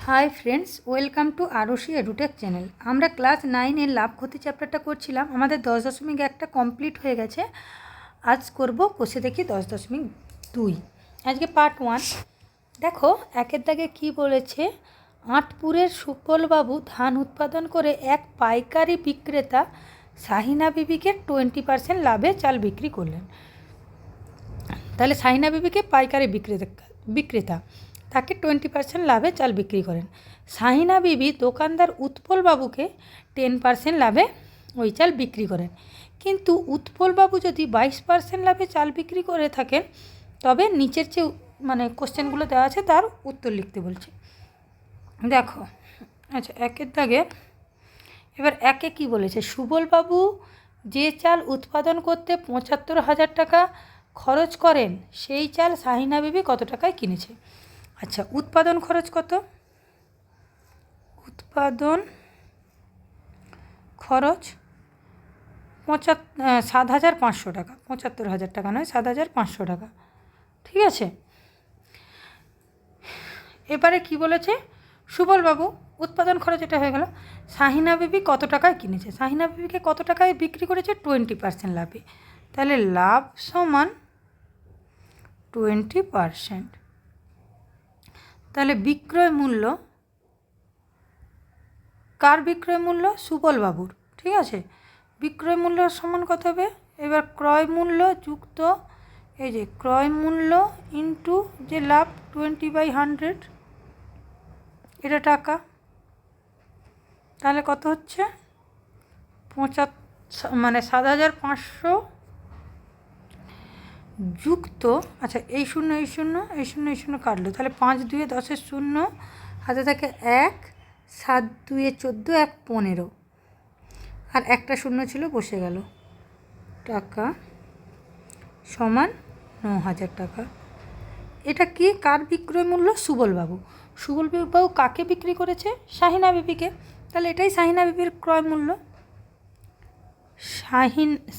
High friends, welcome to Arshi Edutech channel. আমরা class 9-এর লাভ ক্ষতি চ্যাপ্টারটা করছিলাম। আমাদের 10.1 কমপ্লিট হয়ে গেছে। আজ করব কষে দেখি 10.2। আজকে পার্ট 1। দেখো একের দাগে কী বলেছে। আঁটপুরের সুফলবাবু ধান উৎপাদন করে এক পাইকারি বিক্রেতা শাহিনা বিবিকে 20% লাভে চাল বিক্রি করলেন। তাহলে শাহিনা বিবিকে পাইকারি বিক্রেতা তাকে 20% লাভে চাল বিক্রি করেন। শাহিনা বিবি দোকানদার উৎপলবাবুকে 10% লাভে ওই চাল বিক্রি করেন। কিন্তু উৎপলবাবু যদি 22% লাভে চাল বিক্রি করে থাকেন, তবে নিচের যে কোশ্চেনগুলো দেওয়া আছে তার উত্তর লিখতে বলছে। দেখো আচ্ছা, একের দাগে এবার একে কি বলেছে। সুবলবাবু যে চাল উৎপাদন করতে 75,000 টাকা খরচ করেন, সেই চাল শাহিনা বিবি কত টাকায় কিনেছে। আচ্ছা, উৎপাদন খরচ কত? উৎপাদন খরচ 7,500 টাকা। 75,000 টাকা নয়, 7,500 টাকা। ঠিক আছে। এবারে কি বলেছে, সুবলবাবু উৎপাদন খরচ এটা হয়ে গেল। শাহিনা বিবি কত টাকায় কিনেছে? শাহিনা বিবিকে কত টাকায় বিক্রি করেছে? 20% লাভে। তাহলে লাভ সমান 20%। তাহলে বিক্রয় মূল্য কার? বিক্রয় মূল্য সুবলবাবুর। ঠিক আছে। বিক্রয় মূল্য সমান কত হবে? এবার ক্রয় মূল্য যুক্ত এই যে ক্রয় মূল্য ইন্টু যে লাভ 20/100, এটা টাকা। তাহলে কত হচ্ছে? 7,500 যুক্ত, আচ্ছা এই শূন্য এই শূন্য এই শূন্য এই শূন্য কাটলো, তাহলে 5 2 10 শূন্য, হাতে থাকে 1, 7 2 14, 1 15, আর একটা শূন্য ছিল বসে গেল। টাকা সমান 9,000 টাকা। এটা কি? কার বিক্রয় মূল্য? সুবলবাবু। সুবলবাবু কাকে বিক্রি করেছে? শাহিনা বিবিকে। তাহলে এটাই শাহিনা বিবির ক্রয় মূল্য।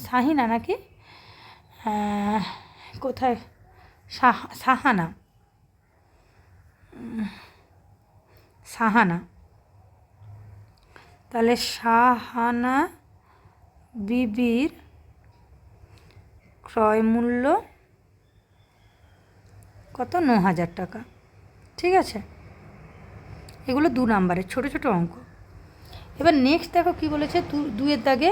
শাহিনা নাকি কোথায়? সাহানা। তাহলে শাহানা বিবির ক্রয় মূল্য কত? 9,000 টাকা। ঠিক আছে। এগুলো 2 নম্বরের ছোটো ছোটো অঙ্ক। এবার নেক্সট দেখো কি বলেছে। 2-এর দাগে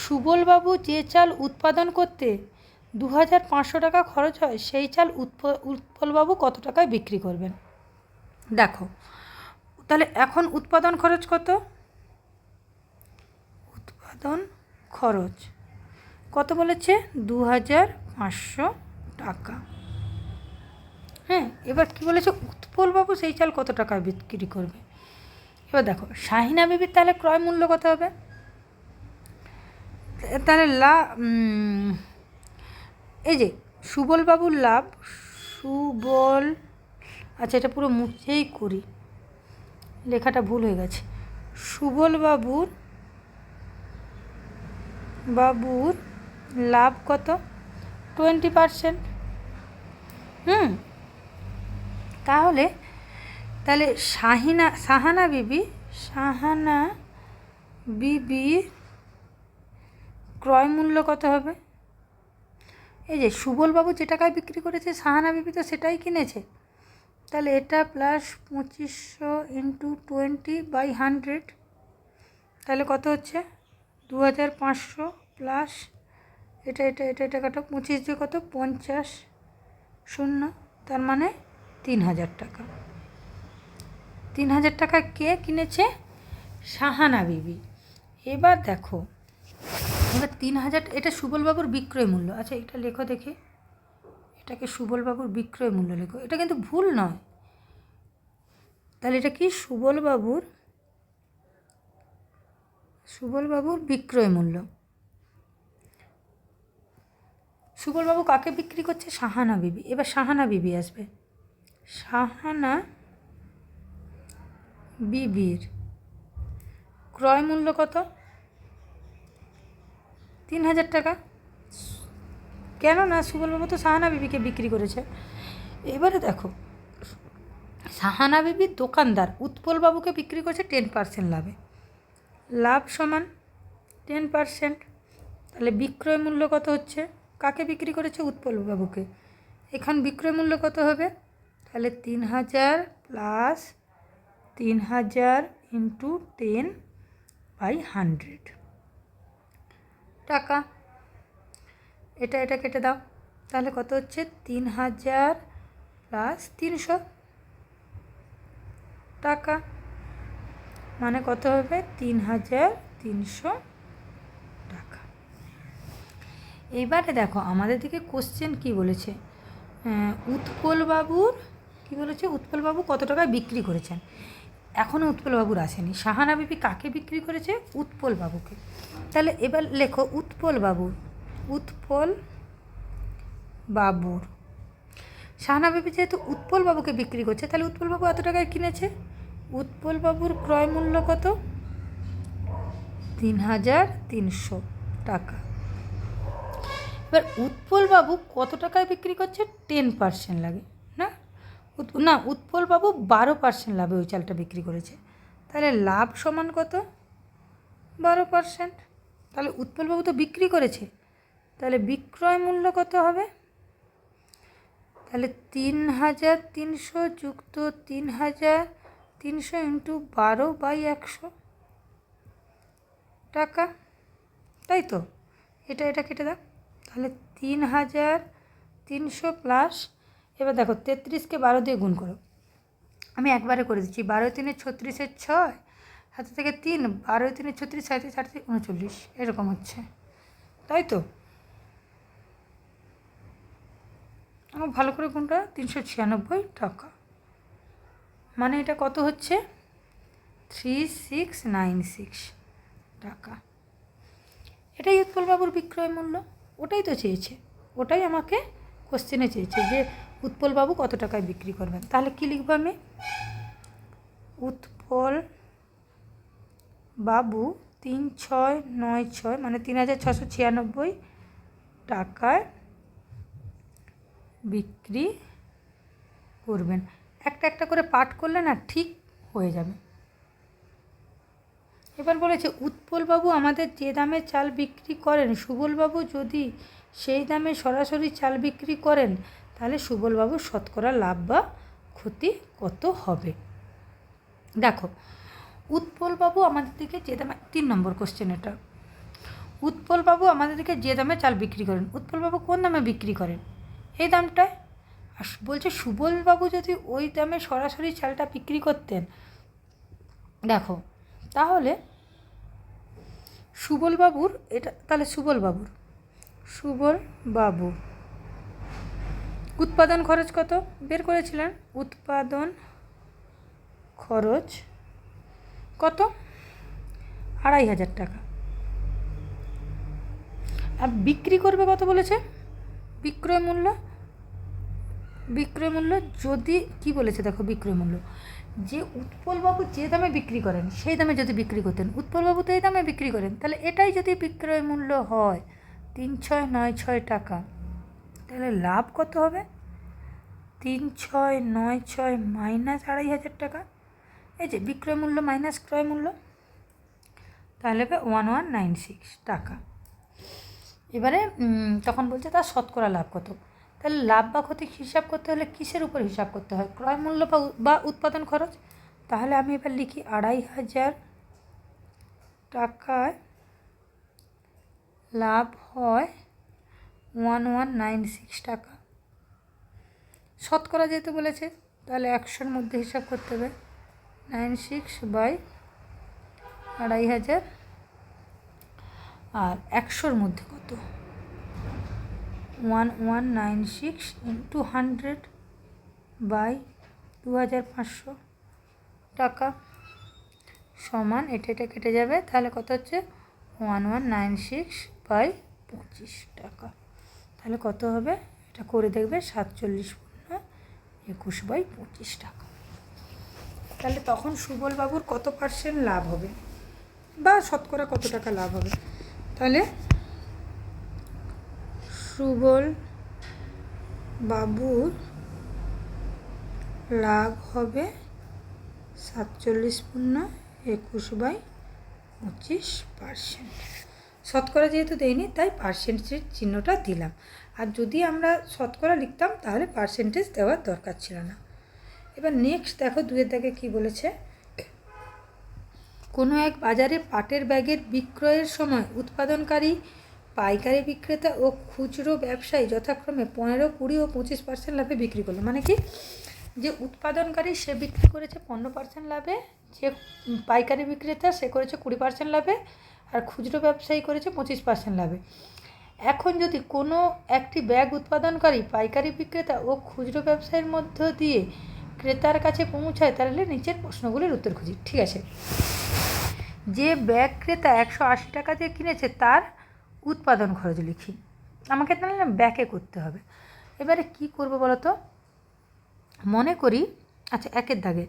সুবলবাবু যে চাল উৎপাদন করতে 2,500 টাকা খরচ হয়, সেই চাল উৎপলবাবু কত টাকায় বিক্রি করবেন। দেখো তাহলে এখন উৎপাদন খরচ কত? উৎপাদন খরচ কত বলেছে? 2,500 টাকা। হ্যাঁ, এবার কি বলেছে? উৎপলবাবু সেই চাল কত টাকায় বিক্রি করবে। এবার দেখো শাহিনা বিবির তাহলে ক্রয় মূল্য কত হবে? তাহলে এই যে সুবলবাবুর লাভ, আচ্ছা এটা পুরো মুছেই করি, লেখাটা ভুল হয়ে গেছে। সুবলবাবুর লাভ কত? 20%। তাহলে শাহানা বিবির ক্রয় মূল্য কত হবে? এই যে সুবলবাবু যে টাকায় বিক্রি করেছে, শাহানা বিবি তো সেটাই কিনেছে। তাহলে এটা প্লাস 2500 ইন্টু 20/100, তাহলে কত হচ্ছে? 2,500 প্লাস এটা কাটো, 25 দিয়ে কত? 50 শূন্য, তার মানে 3,000 টাকা। 3,000 টাকা কে কিনেছে? শাহানা বিবি। এবার দেখো, এবার 3,000, এটা সুবলবাবুর বিক্রয় মূল্য। আচ্ছা এটা লেখো দেখি, এটাকে সুবলবাবুর বিক্রয় মূল্য লেখো। এটা কিন্তু ভুল নয়। তাহলে এটা কি? সুবলবাবুর বিক্রয় মূল্য। সুবলবাবু কাকে বিক্রি করছে? শাহানা বিবি। এবার শাহানা বিবি আসবে। শাহানা বিবির ক্রয় মূল্য কত? 3,000 টাকা। কেন না? সুবলবাবু তো শাহানা বিবিকে বিক্রি করেছে। এবারে দেখো সাহানা বিবির দোকানদার উৎপলবাবুকে বিক্রি করছে 10% লাভে। লাভ সমান 10%, তাহলে বিক্রয় মূল্য কত হচ্ছে? কাকে বিক্রি করেছে? উৎপলবাবুকে। এখন বিক্রয় মূল্য কত হবে? তাহলে 3000 প্লাস 3000 ইন্টু 10/100 টাকা। এটা কেটে দাও, তাহলে কত হচ্ছে? 3000 প্লাস 300 টাকা, মানে কত হবে? 3300 টাকা। এইবারে দেখো আমাদের দিকে কোশ্চেন কি বলেছে, উৎপলবাবুর কি বলেছে? উৎপলবাবু কত টাকায় বিক্রি করেছেন। এখনও উৎপলবাবুর আসেনি। সাহানা বিবি কাকে বিক্রি করেছে? উৎপলবাবুকে। তাহলে এবার লেখো উৎপলবাবুর সাহানা বিবি যেহেতু উৎপলবাবুকে বিক্রি করছে, তাহলে উৎপলবাবু এত টাকায় কিনেছে। উৎপলবাবুর ক্রয় মূল্য কত? 3300 টাকা। এবার উৎপলবাবু কত টাকায় বিক্রি করছে? 10% লাগে না, উৎপলবাবু 12% লাভে ওই চালটা বিক্রি করেছে। তাহলে লাভ সমান কত? 12%। তাহলে উৎপলবাবু তো বিক্রি করেছে, তাহলে বিক্রয় মূল্য কত হবে? তাহলে 3300 যুক্ত 3300 ইন্টু 12/100 টাকা, তাই তো? এটা কেটে দাও, তাহলে 3300 প্লাস, এবার দেখো 33কে 12 দিয়ে গুণ করো। আমি একবারে করে দিচ্ছি। 12 3 36 6, হাতে থেকে 3, 12 3 36, 37 38 39, এরকম হচ্ছে, তাই তো? আমার ভালো করে গুণটা, 396 টাকা, মানে এটা কত হচ্ছে? 3696 টাকা। এটাই উৎপলবাবুর বিক্রয় মূল্য। ওটাই তো চেয়েছে, ওটাই আমাকে কোশ্চেনে চেয়েছে যে উৎপলবাবু কত টাকায় বিক্রি করবেন। তাহলে কী লিখব আমি? উৎপলবাবু 3696 মানে 3696 টাকায় বিক্রি করবেন। একটা করে পাঠ করলে না ঠিক হয়ে যাবে। এবার বলেছে উৎপলবাবু আমাদের যে দামে চাল বিক্রি করেন, সুবলবাবু যদি সেই দামে সরাসরি চাল বিক্রি করেন, তাহলে সুবলবাবুর শতকরা লাভ বা ক্ষতি কত হবে? দেখো উৎপলবাবু আমাদের দিকে যে দামে, 3 নম্বর কোশ্চেন এটা, উৎপলবাবু আমাদের দিকে যে দামে চাল বিক্রি করেন, উৎপলবাবু কোন দামে বিক্রি করেন? এই দামটায়। আর বলছে সুবলবাবু যদি ওই দামে সরাসরি চালটা বিক্রি করতেন, দেখো তাহলে সুবলবাবুর এটা, তাহলে সুবলবাবু উৎপাদন খরচ কত বের করেছিলেন? উৎপাদন খরচ কত? 2500 টাকা। আর বিক্রি করবে কত বলেছে? বিক্রয় মূল্য যদি কি বলেছে দেখো, বিক্রয় মূল্য যে উৎপলবাবু যে দামে বিক্রি করেন সেই দামে যদি বিক্রি করতেন, উৎপলবাবু তো এই দামে বিক্রি করেন, তাহলে এটাই যদি বিক্রয় মূল্য হয় 3696 টাকা, তাহলে লাভ কত হবে? 3696 মাইনাস 2500 টাকা, এই যে বিক্রয় মূল্য মাইনাস ক্রয় মূল্য, তাহলে হবে 1196 টাকা। এবারে তখন বলছে তার শতকরা লাভ কত। তাহলে লাভ বা ক্ষতি হিসাব করতে হলে কিসের উপর হিসাব করতে হয়? ক্রয় মূল্য বা উৎপাদন খরচ। তাহলে আমি এবার লিখি 2500 টাকায় লাভ হয় 1196 টাকা। শতকরা যেহেতু বলেছে, তাহলে 100-র মধ্যে হিসাব করতে হবে। 96/2500, আর 100-র মধ্যে কত? 1196 ইন্টু 100/2500 টাকা সমান, এটা কেটে যাবে, তাহলে কত হচ্ছে? 1196/25 টাকা। তাহলে কত হবে? এটা করে দেখবে, 47/21/25 টাকা। তাহলে তখন সুবলবাবুর কত % লাভ হবে বা শতকরা কত টাকা লাভ হবে? তাহলে সুবলবাবুর লাভ হবে 47/21/25%। শতকরা যেহেতু দেয়নি তাই পার্সেন্টেজ চিহ্নটা দিলাম। আর যদি আমরা শতকরা লিখতাম তাহলে পার্সেন্টেজ দেওয়ার দরকার ছিল না। এবার নেক্সট দেখো 2-এর দাগে কী বলেছে, কোনো এক বাজারে পাটের ব্যাগের বিক্রয়ের সময় উৎপাদনকারী, পাইকারি বিক্রেতা ও খুচরো ব্যবসায়ী যথাক্রমে 15, 20 ও 25% লাভে বিক্রি করলো। মানে কি, যে উৎপাদনকারী সে বিক্রি করেছে 15% লাভে, যে পাইকারি বিক্রেতা সে করেছে 20% লাভে, আর খুচরো ব্যবসায়ী করেছে 25% লাভে। এখন যদি কোনো একটি ব্যাগ উৎপাদনকারী, পাইকারি বিক্রেতা ও খুচরো ব্যবসায়ীর মধ্য দিয়ে ক্রেতার কাছে পৌঁছায় তাহলে নিচের প্রশ্নগুলির উত্তর খুঁজি। ঠিক আছে, যে ব্যাগ ক্রেতা 180 টাকা দিয়ে কিনেছে তার উৎপাদন খরচ লিখি। আমাকে তাহলে না ব্যাকে করতে হবে। এবারে কি করব বলো তো, মনে করি, আচ্ছা 1-এর দাগে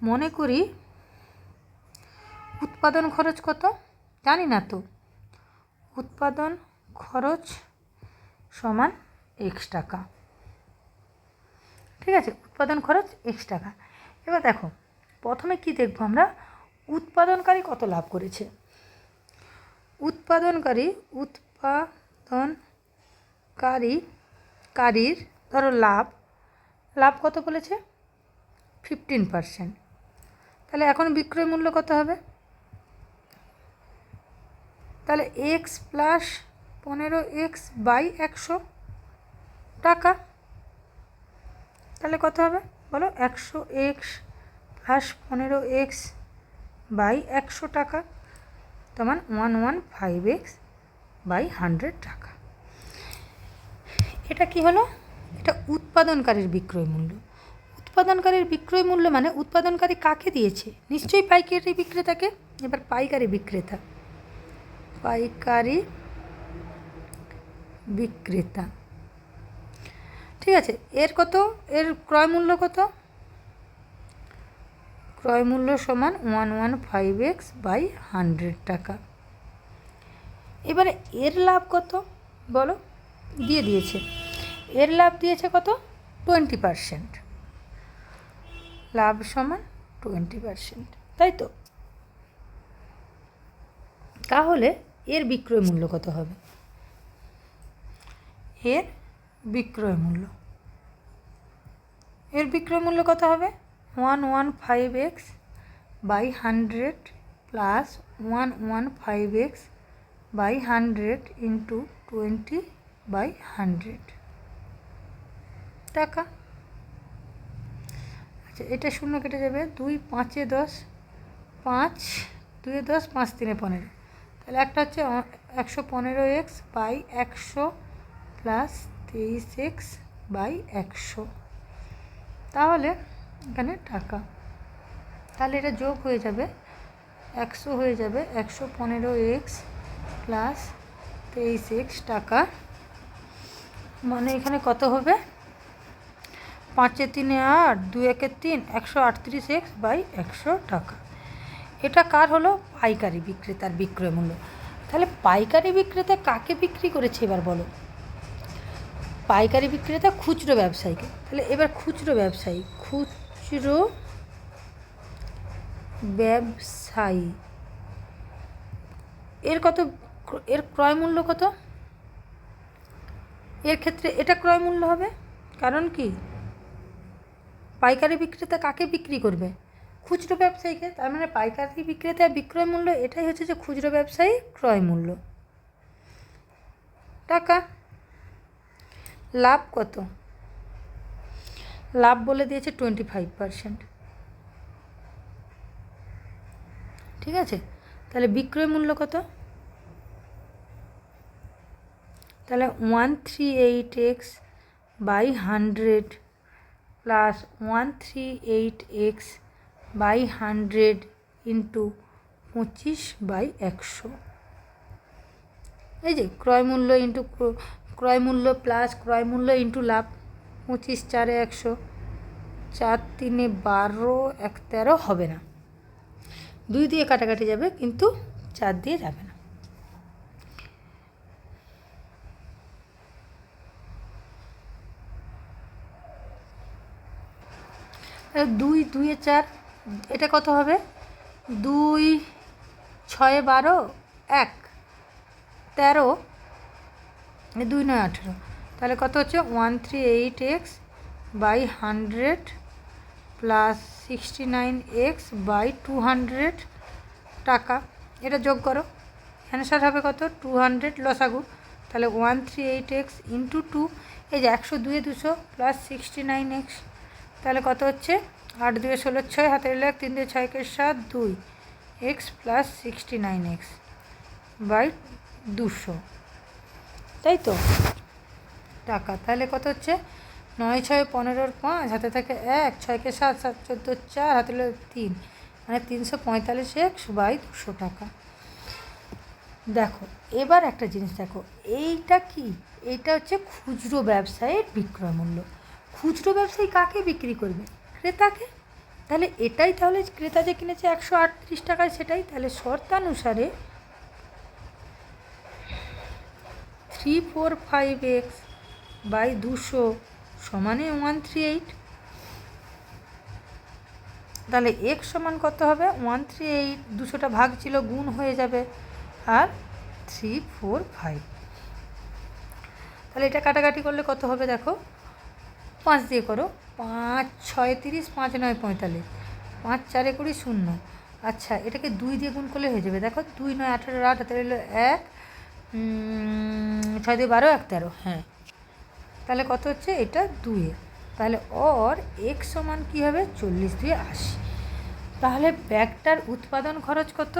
মনে করি উৎপাদন খরচ কত জানি না তো, উৎপাদন খরচ সমান x টাকা। ঠিক আছে, উৎপাদন খরচ x টাকা। এবার দেখো প্রথমে কি দেখব আমরা, উৎপাদনকারী কত লাভ করেছে। উৎপাদনকারীর ধরো লাভ কত বলেছে 15%। তাহলে এখন বিক্রয় মূল্য কত হবে, তাহলে x প্লাস 15x বাই 100 টাকা। তাহলে কত হবে বলো, 100x প্লাস 15x বাই 100 টাকা, তেমন 115x বাই 100 টাকা। এটা কি হলো, এটা উৎপাদনকারীর বিক্রয় মূল্য। উৎপাদনকারীর বিক্রয় মূল্য মানে উৎপাদনকারী কাকে দিয়েছে, নিশ্চয়ই পাইকারি বিক্রেতাকে। এবার পাইকারি বিক্রেতা, ঠিক আছে, এর কত, এর ক্রয় মূল্য কত, ক্রয় মূল্য সমান 115x বাই 100 টাকা। এবারে এর লাভ কত বলো, দিয়েছে, এর লাভ দিয়েছে কত 20%, লাভ সমান 20%, তাই তো। তাহলে এর বিক্রয় মূল্য কত হবে, এর বিক্রয় মূল্য কত হবে 115x by 100 plus 115x by 100 into 20/100 টাকা। আচ্ছা, এটা শূন্য কেটে যাবে, 2 5 10, 5 2 10, 5 3 15। তাহলে একটা হচ্ছে 115x by 100 plus 23x by 100, তাহলে এখানে টাকা। তাহলে এটা যোগ হয়ে যাবে, 100 হয়ে যাবে 115x প্লাস 23x টাকা, মানে এখানে কত হবে 5 3 8, 2 1 3, 138x বাই 100 টাকা। এটা কার হলো, পাইকারি বিক্রেতার বিক্রয় মূল্য। তাহলে পাইকারি বিক্রেতা কাকে বিক্রি করেছে এবার বলো, পাইকারি বিক্রেতা খুচরো ব্যবসায়ীকে। তাহলে এবার খুচরো ব্যবসায়ী এর কত, এর ক্রয় মূল্য কত, এর ক্ষেত্রে এটা ক্রয় মূল্য হবে, কারণ কি পাইকারি বিক্রেতা কাকে বিক্রি করবে, খুচরো ব্যবসায়ীকে। তার মানে পাইকারি বিক্রেতা বিক্রয় মূল্য এটাই হচ্ছে যে খুচরো ব্যবসায়ী ক্রয় মূল্য টাকা। লাভ কত, লাভ বলে দিয়েছে 25%, ঠিক আছে। তাহলে বিক্রয় মূল্য কত, তাহলে 138x by 100 plus 138x by 100 into 25/100, এই যে ক্রয় মূল্য ইন্টু ক্রয় মূল্য প্লাস ক্রয় মূল্য ইন্টু লাভ, 25 4 100, 4 3 12, 1 13 হবে না, 2 দিয়ে কাটাকাটি যাবে কিন্তু 4 দিয়ে যাবে না। দুই দুইয়ে 4, এটা কত হবে? 2 6 12, 1 13, 2 9 18, তাহলে কত হচ্ছে 138x by 100 plus 69x by 200 টাকা। এটা যোগ করো, অ্যান্সার হবে কত? 200 লসাগু। তাহলে 138x ইন্টু 2, এই যে 102 200 প্লাস 69x, তাহলে কত হচ্ছে? 8 2 16 6, হাতে এলে 1, 3 2 6 7, 2x প্লাস 69x বাই 200, তাই তো টাকা। তাহলে কত হচ্ছে? 9 6 15 5, হাতে থাকে 1, 6 7 7 14 4, হাতে এলে 3, মানে 345x বাই 200 টাকা। দেখো এবার একটা জিনিস দেখো, এইটা কি? এইটা হচ্ছে খুচরো ব্যবসায়ীর বিক্রয় মূল্য। খুচরো ব্যবসায়ী কাকে বিক্রি করবে? ক্রেতাকে। তাহলে এটাই, তাহলে ক্রেতা যে কিনেছে 138 টাকায় সেটাই। তাহলে শর্তানুসারে 345x বাই 200 সমানে 138। তাহলে x সমান কত হবে? 138, 200টা ভাগ ছিল, গুণ হয়ে যাবে, আর 345। তাহলে এটা কাটাকাটি করলে কত হবে? দেখো 5 দিয়ে করো, 5 6 30, 5 9 45, 5 4 20 0। আচ্ছা, এটাকে 2 দিয়ে গুণ করলে হয়ে যাবে। দেখো 2 9 18 8, হাতে রইল 1, 6 দিয়ে 12, 1 13, হ্যাঁ। তাহলে কত হচ্ছে? এটা 2 এ। তাহলে ওর x সমান কী হবে? 40 2 80। তাহলে ব্যাগটার উৎপাদন খরচ কত?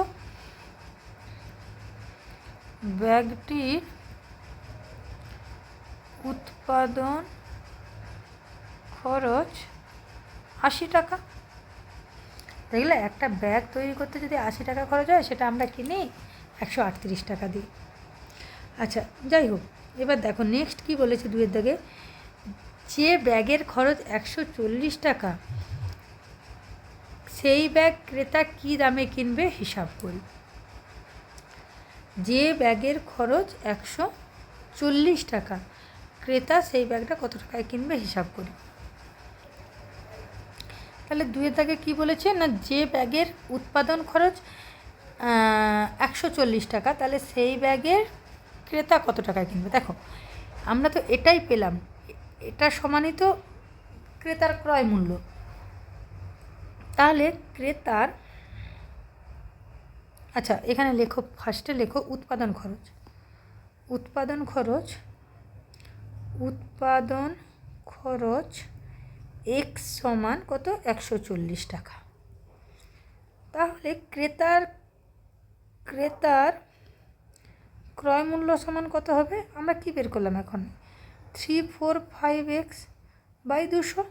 ব্যাগটির উৎপাদন খরচ 80 টাকা। দেখলে, একটা ব্যাগ তৈরি করতে যদি 80 টাকা খরচ হয়, সেটা আমরা কিনি 138 টাকা দিই। আচ্ছা, যাই হোক, এবার দেখো নেক্সট কী বলেছে 2-এর দাগে, যে ব্যাগের খরচ 140 টাকা সেই ব্যাগ ক্রেতা কী দামে কিনবে হিসাব করি। যে ব্যাগের খরচ 140 টাকা, ক্রেতা সেই ব্যাগটা কত টাকায় কিনবে হিসাব করি। তাহলে 2-এর দাগে কী বলেছে না, যে ব্যাগের উৎপাদন খরচ 140 টাকা, তাহলে সেই ব্যাগের ক্রেতা কত টাকায় কিনবে। দেখো আমরা তো এটাই পেলাম, এটা সমানই তো ক্রেতার ক্রয় মূল্য। তাহলে ক্রেতার, আচ্ছা এখানে লেখো, ফার্স্টে লেখো উৎপাদন খরচ। উৎপাদন খরচ, উৎপাদন খরচ x সমান কত? 140 টাকা। তাহলে ক্রেতার ক্রয় মূল্য সমান কত হবে? আমরা কি বের করলাম এখন? 345x বাই 200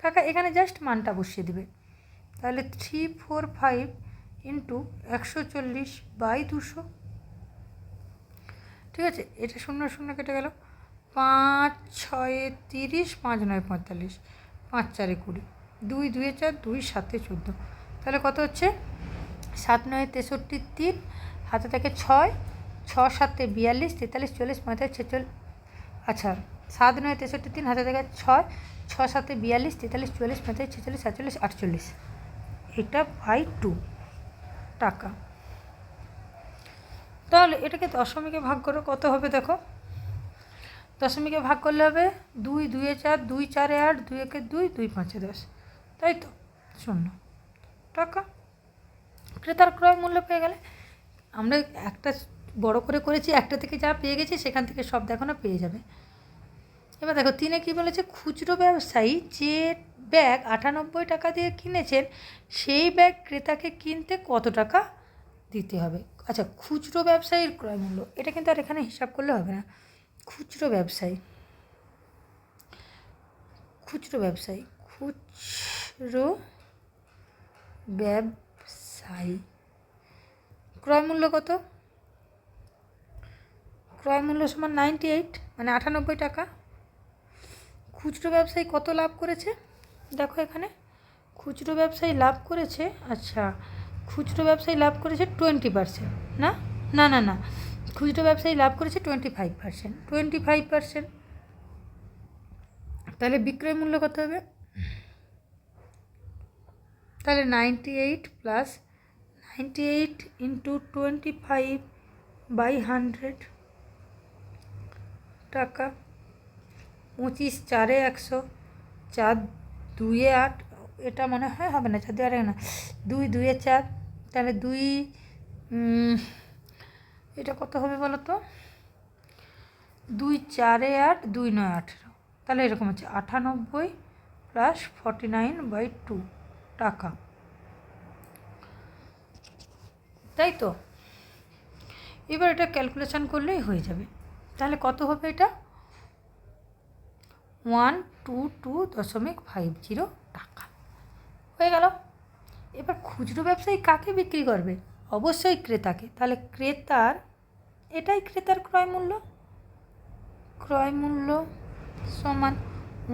টাকা। এখানে জাস্ট মানটা বসিয়ে দেবে। তাহলে 345 ইন্টু 140 বাই 200, ঠিক আছে। এটা 0 0 কেটে গেল, 5 6 30, 5 9 45, 5 4 20, 2 2 4, 2 7 14। তাহলে কত হচ্ছে? 7 9 63, 3, হাতে থাকে 6, 6 7 42, 43 40 45 46। আচ্ছা, 7 9 63, 3, হাতে থাকে 6, 6 7 42, 43 40 45 46 47 48, এটা বাই 2 টাকা। তাহলে এটাকে দশমিকে ভাগ করো, কত হবে দেখো। দশমিকে ভাগ করলে হবে 2 2 4, 2 4 8, 2 1 2, 2 5 10, তাই তো 0 টাকা। ক্রেতার ক্রয় মূল্য পেয়ে গেলে। আমরা একটা বড় করে করেছি, একটা থেকে যা পেয়ে গেছি সেখান থেকে সব দেখো না পেয়ে যাবে। এবার দেখো 3-এ কী বলেছে, খুচরো ব্যবসায়ী যে ব্যাগ 98 টাকা দিয়ে কিনেছেন সেই ব্যাগ ক্রেতাকে কিনতে কত টাকা দিতে হবে। আচ্ছা, খুচরো ব্যবসায়ীর ক্রয় মূল্য, এটা কিন্তু আর এখানে হিসাব করলে হবে না। খুচরো ব্যবসায়ী, খুচরো ব্যবসায়ী, খুচরো ব্যবসায়ী ক্রয় মূল্য কত? ক্রয় মূল্য সমান 98, মানে 98 টাকা। খুচরো ব্যবসায়ী কত লাভ করেছে? দেখো এখানে খুচরো ব্যবসায়ী লাভ করেছে, আচ্ছা খুচরো ব্যবসায়ী লাভ করেছে 20%, না না না না, খুচরো ব্যবসায়ী লাভ করেছে 25%, 25%। তাহলে বিক্রয় মূল্য কত হবে? তাহলে 98 প্লাস 98 ইন্টু 25/100 টাকা। 25 4 100, 4 2 8, এটা মনে হয় হবে না, 4 2 8 না, 2 2 4, তাহলে 2 এটা কত হবে বলো তো? 2 4 8, 2 9 18, তাহলে এরকম হচ্ছে 98 প্লাস 49/2 টাকা, তাই তো? এবার এটা ক্যালকুলেশন করলেই হয়ে যাবে। তাহলে কত হবে এটা? 122.50 টাকা হয়ে গেল। এবার খুচরো ব্যবসায়ী কাকে বিক্রি করবে? অবশ্যই ক্রেতাকে। তাহলে ক্রেতার, এটাই ক্রেতার ক্রয় মূল্য। ক্রয় মূল্য সমান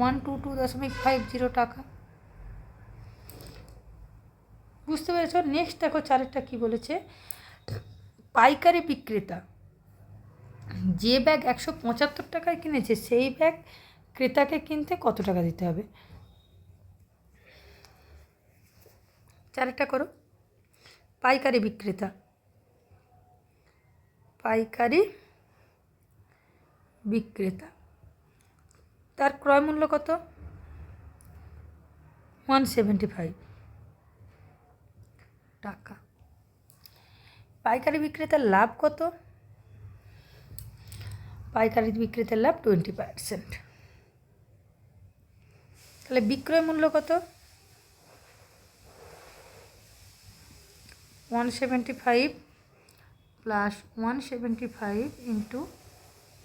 122.50 টাকা। বুঝতে পেরেছ? নেক্সট দেখো চারেরটা কী বলেছে। পাইকারি বিক্রেতা যে ব্যাগ 175 টাকায় কিনেছে সেই ব্যাগ ক্রেতাকে কিনতে কত টাকা দিতে হবে? চারেরটা করো। পাইকারি বিক্রেতা, পাইকারি বিক্রেতা তার ক্রয় মূল্য কত? 175 টাকা। পাইকারি বিক্রেতার লাভ কত? পাইকারি বিক্রেতার লাভ 20%। তাহলে বিক্রয় মূল্য কত? 175 প্লাস 175 ইন্টু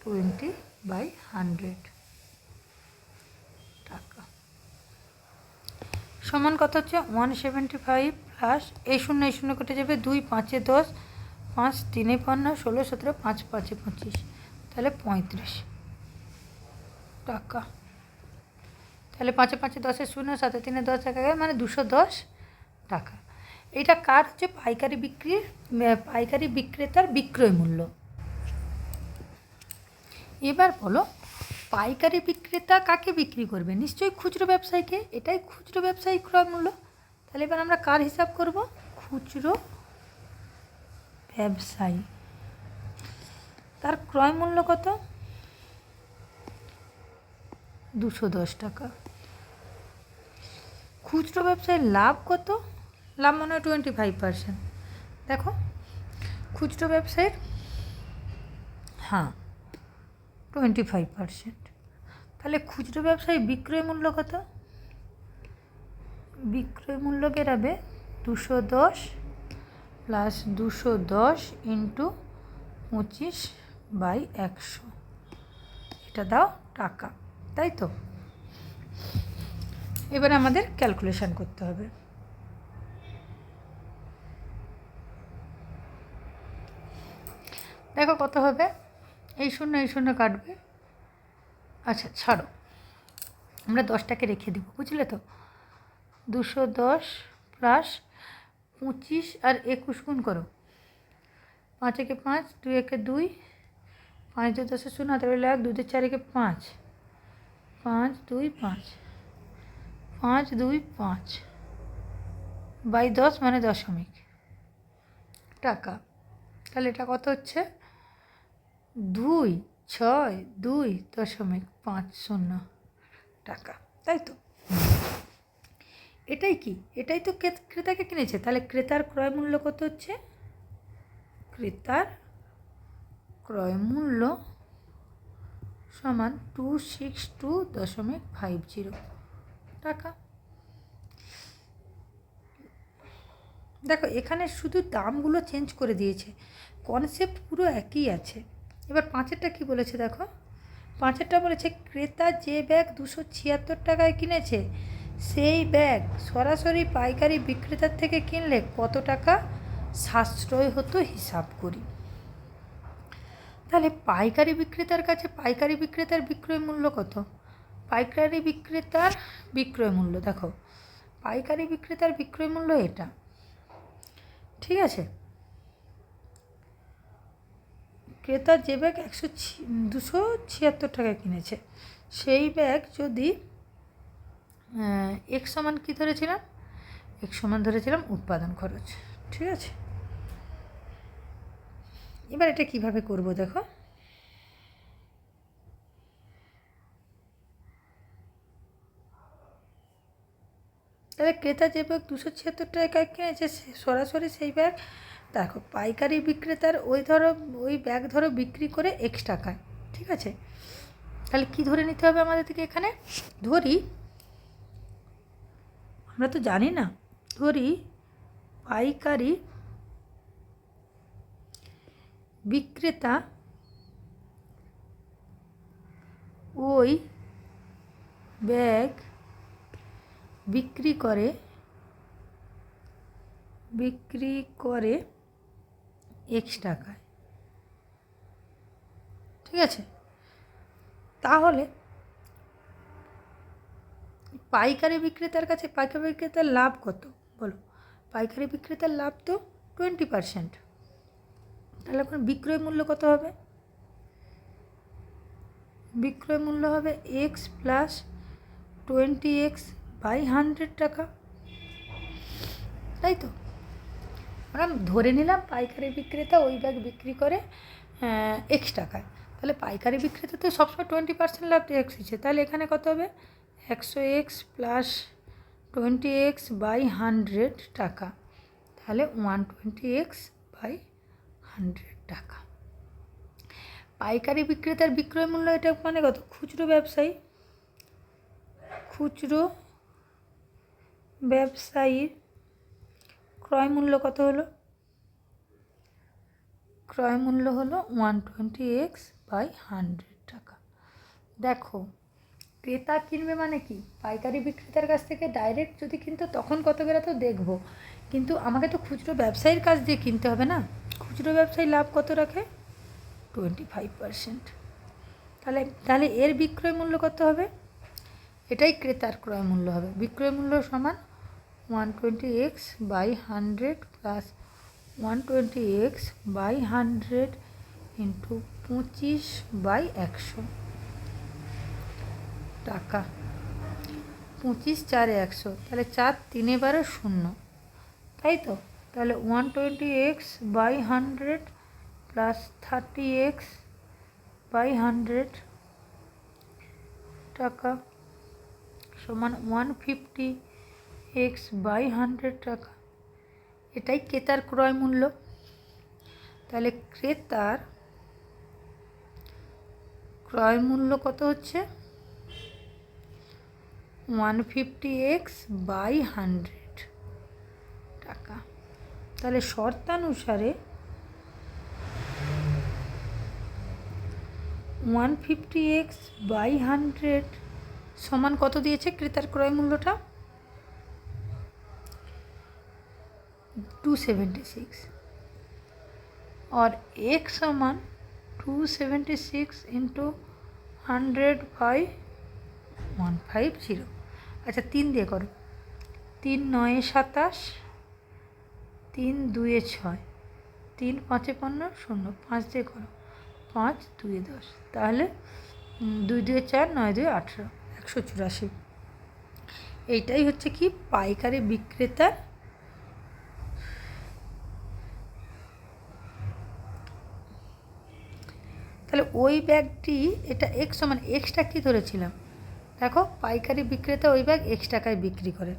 20/100 টাকা সমান কত হচ্ছে? 175 প্লাস এই শূন্য কেটে যাবে, 2 5 10, 5 3 15, 16 17, 5 5 25, তাহলে 35 টাকা। তাহলে 5 5 10 0, 7 3 10 টাকা, মানে 210 টাকা। এটা কার হচ্ছে? পাইকারি বিক্রেতার বিক্রয় মূল্য। এবার বলো, পাইকারি বিক্রেতা কাকে বিক্রি করবে? নিশ্চয়ই খুচরো ব্যবসায়ীকে। এটাই খুচরো ব্যবসায়ী ক্রয় মূল্য। তাহলে এবার আমরা কার হিসাব করব? খুচরো ব্যবসায়ী, তার ক্রয় মূল্য কত? 210 টাকা। খুচরো ব্যবসায়ীর লাভ কত? লাভ মনে হয় 25%। দেখো খুচরো ব্যবসায়ীর, হ্যাঁ 25%। তাহলে খুচরো ব্যবসায়ী বিক্রয় মূল্য কত? বিক্রয় মূল্য বেরাবে 210 প্লাস 210 ইন্টু 25/100, এটা দাও টাকা, তাই তো? এবারে আমাদের ক্যালকুলেশন করতে হবে। দেখো কত হবে। এই শূন্য কাটবে। আচ্ছা ছাড়ো, আমরা 10টাকে রেখে দেবো, বুঝলে তো? 210 প্লাস 25 আর 21 গুণ করো। 5 একে 5, 2 একে 2, 5 2 10 0, হাতে রইল 1, 2 2 4 একে 5, 5 2 5, 5 2 5 বাই 10 মানে দশমিক টাকা। তাহলে এটা কত হচ্ছে? 262.50 টাকা, তাই তো? এটাই কি? এটাই তো ক্রেতাকে কিনেছে। তাহলে ক্রেতার ক্রয় মূল্য কত হচ্ছে? ক্রেতার ক্রয় মূল্য সমান 262.50 টাকা। দেখো এখানে শুধু দামগুলো চেঞ্জ করে দিয়েছে, কনসেপ্ট পুরো একই আছে। এবার 5এরটা কী বলেছে দেখো। 5এরটা বলেছে ক্রেতা যে ব্যাগ 276 টাকায় কিনেছে সেই ব্যাগ সরাসরি পাইকারি বিক্রেতার থেকে কিনলে কত টাকা সাশ্রয় হতো হিসাব করি। তাহলে পাইকারি বিক্রেতার কাছে পাইকারি বিক্রেতার বিক্রয় মূল্য কত? পাইকারি বিক্রেতার বিক্রয় মূল্য দেখো, পাইকারি বিক্রেতার বিক্রয় মূল্য এটা, ঠিক আছে? ক্রেতা যে ব্যাগ 276 টাকায় কিনেছে সেই ব্যাগ যদি x সমান কী ধরেছিলাম? x সমান ধরেছিলাম উৎপাদন খরচ। ঠিক আছে, এবার এটা কিভাবে করব দেখো। তাহলে ক্রেতা যে ব্যাগ 276 টাকায় কিনেছে সরাসরি সেই ব্যাগ দেখো পাইকারি বিক্রেতার ওই ব্যাগ ধরো বিক্রি করে x টাকায়। ঠিক আছে, তাহলে কি ধরে নিতে হবে আমাদের থেকে এখানে? ধরি, আমরা তো জানি না, ধরি পাইকারি বিক্রেতা ওই ব্যাগ বিক্রি করে x টাকায়। ঠিক আছে, তাহলে পাইকারি বিক্রেতার কাছে পাইকারি বিক্রেতার লাভ কত বলো? পাইকারি বিক্রেতার লাভ তো 20%। তাহলে এখন বিক্রয় মূল্য কত হবে? বিক্রয় মূল্য হবে x প্লাস 20x বাই 100 টাকা। তাই তো, আমরা ধরে নিলাম পাইকারি বিক্রেতা ওই ব্যাগ বিক্রি করে x টাকায়। তাহলে পাইকারি বিক্রেতা তো সবসময় 20% লাভ রেখেছে, তাহলে এখানে কত হবে? 100x প্লাস 20x বাই 100 টাকা, তাহলে 120x বাই 100 টাকা। পাইকারি বিক্রেতার বিক্রয় মূল্য, এটা মানে কত? খুচরো ব্যবসায়ীর ক্রয় মূল্য কত হলো? ক্রয় মূল্য হলো 120x বাই 100 টাকা। দেখো, ক্রেতা কিনবে মানে কি? পাইকারি বিক্রেতার কাছ থেকে ডাইরেক্ট যদি কিনতো তখন কত করে তো দেখবো, কিন্তু আমাকে তো খুচরো ব্যবসায়ীর কাছ দিয়ে কিনতে হবে না। খুচরো ব্যবসায়ী লাভ কত রাখে? 25%। তাহলে এর বিক্রয় মূল্য কত হবে? এটাই ক্রেতার ক্রয় মূল্য হবে। বিক্রয় মূল্য সমান 120x by 100 plus 120x by 100 into 25 by 100 টাকা। 25 4 100, তাহলে 4 3 12 0, তাই তো। তাহলে 120x by 100 plus 30x by 100 টাকা সমান 150x বাই 100 টাকা। এটাই ক্রেতার ক্রয় মূল্য। তাহলে ক্রেতার ক্রয় মূল্য কত হচ্ছে? 150x বাই 100 টাকা। তাহলে শর্তানুসারে 150x বাই 100 সমান কত দিয়েছে ক্রেতার ক্রয় মূল্যটা? 276, और x समान 276 इंटू 100 बाई 150। अच्छा 3 দিয়ে করো, 3 9 27, 3 2 6, 3 5 15 0, 5 দিয়ে করো, 5 2 10, তাহলে 2 2 4 9 2 18, 184। এইটাই হচ্ছে কি পাইকারি বিক্রেতার তাহলে ওই ব্যাগটি, এটা x সমান, এক্সটা কী ধরেছিলাম দেখো, পাইকারি বিক্রেতা ওই ব্যাগ x টাকায় বিক্রি করে।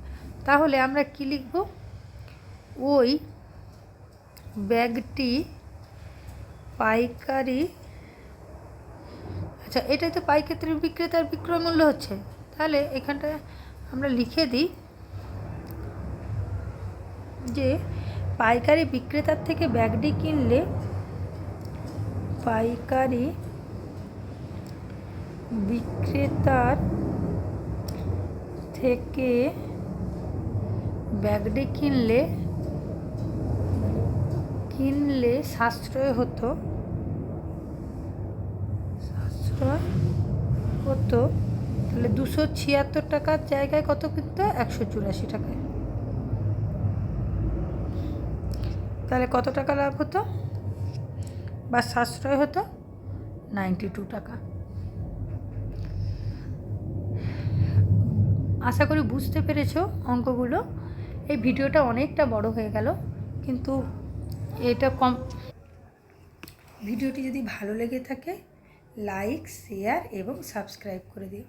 তাহলে আমরা কি লিখব? ওই ব্যাগটি পাইকারি, আচ্ছা এটাই তো পাইকারি বিক্রেতার বিক্রয় মূল্য হচ্ছে। তাহলে এখানটা আমরা লিখে দিই যে পাইকারি বিক্রেতার থেকে ব্যাগটি কিনলে পাইকারি বিক্রেতার থেকে ব্যাগটি কিনলে সাশ্রয় হতো, তাহলে 276 টাকার জায়গায় কত কিনতো? 184 টাকায়। তাহলে কত টাকা লাভ হতো বা সাশ্রয় হতো? 92 টাকা। আশা করি বুঝতে পেরেছো অঙ্কগুলো। এই ভিডিওটা অনেকটা বড় হয়ে গেল, কিন্তু এটা ভিডিওটি যদি ভালো লেগে থাকে লাইক, শেয়ার এবং সাবস্ক্রাইব করে দিও।